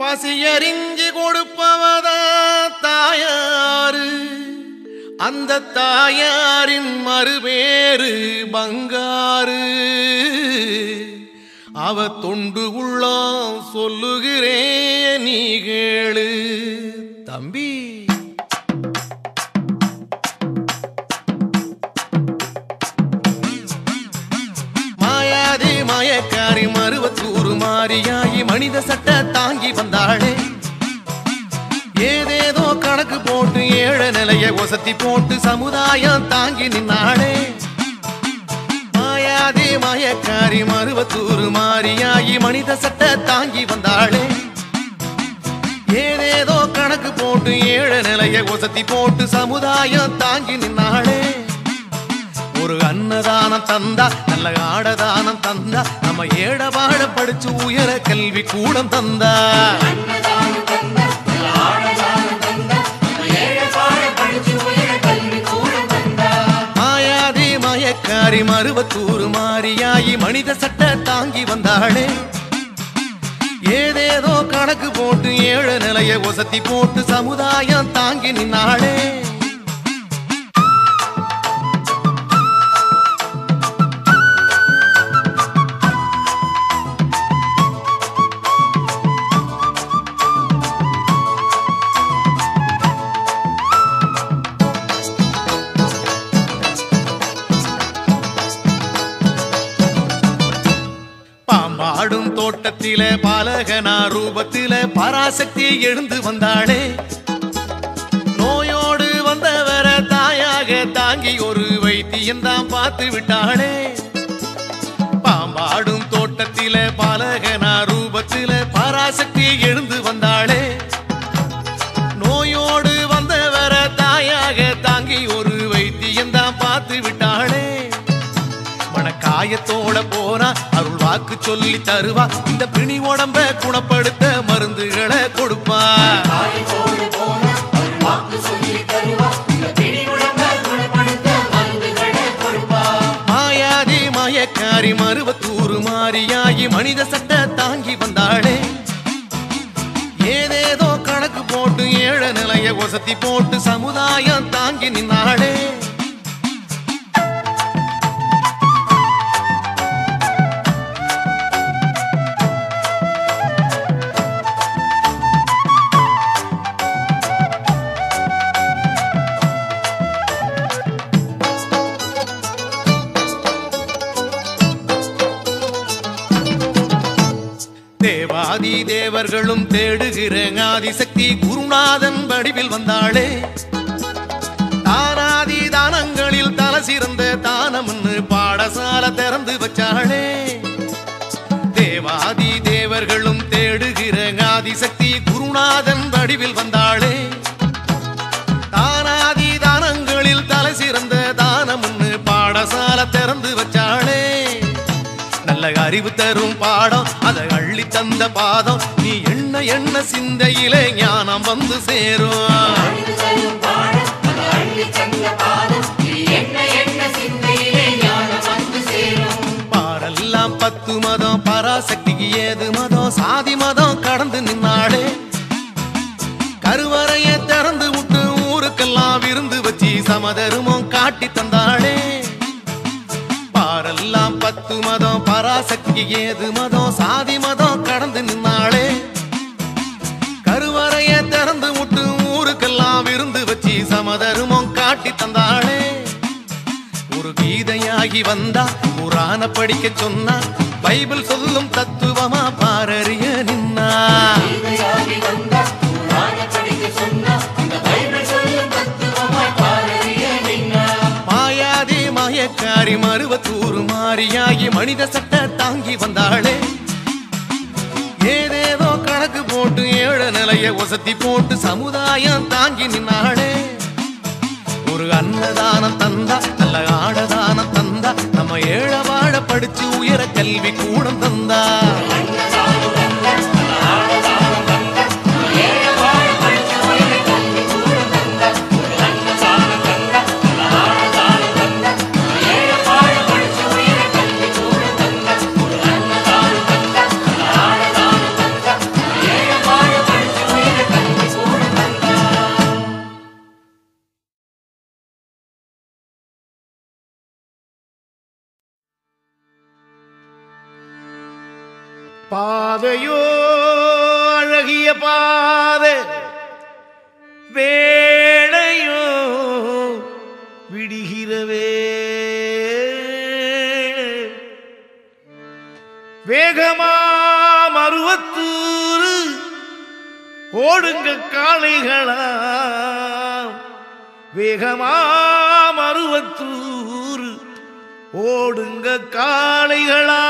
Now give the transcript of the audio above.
பசியறிஞ்சு கொடுப்பவதா தாயாரு, அந்த தாயாரின் மறுபேறு பங்காரு. அவ தொண்டு உள்ளம் சொல்லுகிறேன் நீ கேளு தம்பி. மாயாதி மாயக்காரி மருவத்தூர் மாரியாயி மனித சட்ட தாங்கி வந்தாளே. ஏதேதோ கணக்கு போட்டு ஏழ நிலைய ஒசத்தி போட்டு சமுதாயம் தாங்கி நின்னாளே. மாயாதி மாயக்காரி மருவத்தூர் மாரியாயி மனித சட்ட தாங்கி வந்தாளே. ஏதேதோ கணக்கு போட்டு ஏழ நிலைய ஒசத்தி போட்டு சமுதாயம் தாங்கி நின்னாளே. ஒரு அன்னதானம் தந்தா, நல்ல ஆடதானம் தந்தா, நம்ம ஏழ வாழ படிச்சு உயர கல்வி கூடம் தந்தா. மாயாதி மாயக்காரி மருவத்தூர் மாரியாயி மனித சட்ட தாங்கி வந்தாளே. ஏதேதோ கணக்கு போட்டு ஏழ நிலைய ஒசத்தி போட்டு சமுதாயம் தாங்கி நின்னாளே. பாடும் தோட்டத்தில பாலகனா ரூபத்தில பராசக்தி எழுந்து வந்தாளே. நோயோடு வந்தவர தாயாக தாங்கி ஒரு வைத்தியந்தான் பார்த்து விட்டாளே. பாம்பாடும் தோட்டத்தில பாலகனா ரூபத்தில பராசக்தி எழுந்து வந்தாளே. நோயோடு வந்தவர தாயாக தாங்கி ஒரு வைத்தியந்தான் பார்த்து விட்டாளே. காயத்தோட போனா அருள் வாக்கு சொல்லி தருவா, இந்த பிணி உடம்ப குணப்படுத்த மருந்துகளை கொடுப்பா. மாயாதி மாயக்காரி மருவத்தூர் மாரியாயி மனித சட்ட தாங்கி வந்தாளே. ஏதேதோ கணக்கு போட்டு ஏழ நிலைய ஒசத்தி போட்டு சமுதாயம் தாங்கி நின்னாளே. தேவாதி தேவர்களும் தேடுகிற ஆதிசக்தி குருநாதன் வடிவில் வந்தாளே. தானாதி தானங்களில் தலை சிறந்த தானம்னு பாடசாலை திறந்து வச்சாளே. தேவாதி தேவர்களும் தேடுகிற ஆதிசக்தி குருநாதன் வடிவில் வந்தாளே. தானாதி தானங்களில் தலை சிறந்த தானம்னு பாடசாலை திறந்து வச்சாளே. நல்ல அறிவு தரும் பாடம் அதை அள்ளி தந்த பாதம், நீ எண்ண எண்ண சிந்தையிலே ஞானம் வந்து சேரும். பாரெல்லாம் 10 மதம் பராசக்திக்கு ஏது மதம், சாதி மதம் கடந்து நின்னாளே. கருவறைய திறந்து விட்டு ஊருக்கெல்லாம் விருந்து வச்சு சமதருமம் காட்டி தந்தாளே. பாரெல்லாம் 10 மதம் பராசக்தி ஏது மதம், சாதி மதம் கடந்து நின்னாளே. கருவறைய திறந்து விட்டு ஊருக்கெல்லாம் விருந்து வச்சு சமதருமம் காட்டி தந்தாளே. ஒரு கீதையாகி வந்தா குரான படிக்க சொன்னா, பைபிள் சொல்லும் தத்துவமா பாரறிய நின்னா. மாயாதி மாயக்காரி மருவத்தூர் மாரியாயி மனித சட்ட தாங்கி வந்தாளே. ஏதேதோ கணக்கு போட்டு ஏழ நிலைய ஒசத்தி போட்டு சமுதாயம் தாங்கி நின்னாளே. ஒரு அன்னதானம் தந்தா, நல்ல ஆடதானம் தந்தா, நம்ம ஏழ வாழ படிச்சு உயர கல்வி கூடம் தந்தா. வாழ பாதையோ அழகிய பாதை வேளையோ விடுகிறவே வேகமா மருவத்தூர் ஓடுங்க காளைகளா வேகமா மருவத்தூர் ஓடுங்க காளைகளா